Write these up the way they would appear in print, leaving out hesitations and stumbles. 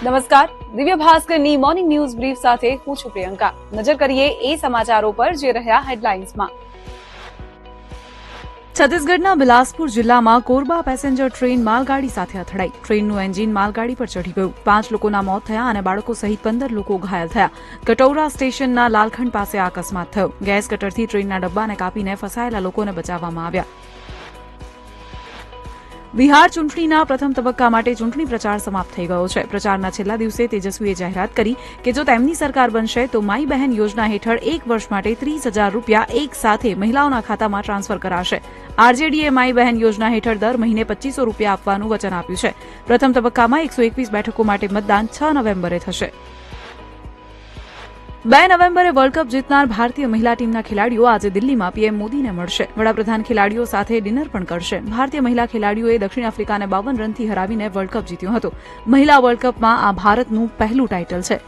નમસ્કાર, દિવ્ય ભાસ્કરની morning news brief સાથે હું છું પ્રિયંકા. નજર કરીએ એ સમાચારો પર જે રહ્યા હેડલાઇન્સમાં. છત્તીસગઢના બિલાસપુર જિલ્લામાં કોરબા પેસેન્જર ટ્રેન માલગાડી સાથે અથડાઈ. ટ્રેનનું એન્જિન માલગાડી પર ચઢી ગયું. 5 લોકોના મોત થયા અને બાળકો સહિત 15 લોકો ઘાયલ થયા. કટૌરા સ્ટેશનના લાલખંડ પાસે આ અકસ્માત થયો. ગેસ કટરથી ટ્રેનના ડબ્બાને કાપીને ફસાયેલા લોકોને બચાવવામાં આવ્યા. બિહાર ચૂંટણીના પ્રથમ તબક્કા માટે ચૂંટણી પ્રચાર સમાપ્ત થઈ ગયો છે. પ્રચારના છેલ્લા દિવસે તેજસ્વીએ જાહેરાત કરી કે જો તેમની સરકાર બનશે તો માઈ બહેન યોજના હેઠળ 1 વર્ષ માટે 30,000 રૂપિયા એક સાથે મહિલાઓના ખાતામાં ટ્રાન્સફર કરાશે. આરજેડીએ માઈ બહેન યોજના હેઠળ દર મહિને 2500 રૂપિયા આપવાનું વચન આપ્યું છે. પ્રથમ તબક્કામાં 121 બેઠકો માટે મતદાન 6 નવેમ્બરે થશે. 2 નવેમ્બરે વર્લ્ડ કપ જીતનાર ભારતીય મહિલા ટીમના ખેલાડીઓ આજે દિલ્હીમાં પીએમ મોદીને મળશે. વડાપ્રધાન ખેલાડીઓ સાથે ડિનર પણ કરશે. ભારતીય મહિલા ખેલાડીઓએ દક્ષિણ આફ્રિકાને 52 રનથી હરાવીને વર્લ્ડ કપ જીત્યો હતો. મહિલા વર્લ્ડ કપમાં આ ભારતનું પહેલું ટાઇટલ છે.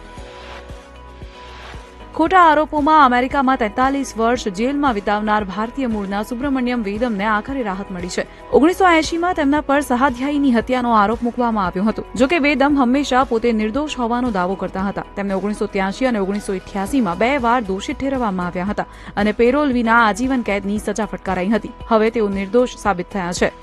ખોટા આરોપોમાં અમેરિકામાં 43 વર્ષ જેલમાં વિતાવનાર ભારતીય મૂળના સુબ્રમણ્યમ વેદમને આખરે રાહત મળી છે. 1980માં તેમના પર સહાધ્યાયીની હત્યાનો આરોપ મૂકવામાં આવ્યો હતો. જોકે વેદમ હંમેશા પોતે નિર્દોષ હોવાનો દાવો કરતા હતા. તેમને 1983 અને 1988માં 2 વાર દોષિત ઠેરવવામાં આવ્યા હતા અને પેરોલ વિના આજીવન કેદની સજા ફટકારાઈ હતી. હવે તેઓ નિર્દોષ સાબિત થયા છે.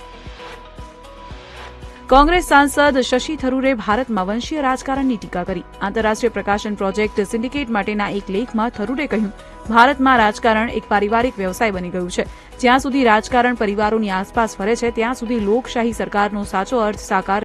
કોંગ્રેસ સાંસદ શશી થરૂરે ભારતમાં વંશીય રાજકારણની ટીકા કરી. આંતરરાષ્ટ્રીય પ્રકાશન પ્રોજેક્ટ સિન્ડિકેટ માટેના એક લેખમાં થરૂરે કહ્યું, ભારતમાં રાજકારણ એક પારિવારિક વ્યવસાય બની ગયું છે. જ્યાં સુધી રાજકારણ પરિવારોની આસપાસ ફરે છે ત્યાં સુધી લોકશાહી સરકારનો સાચો અર્થ સાકાર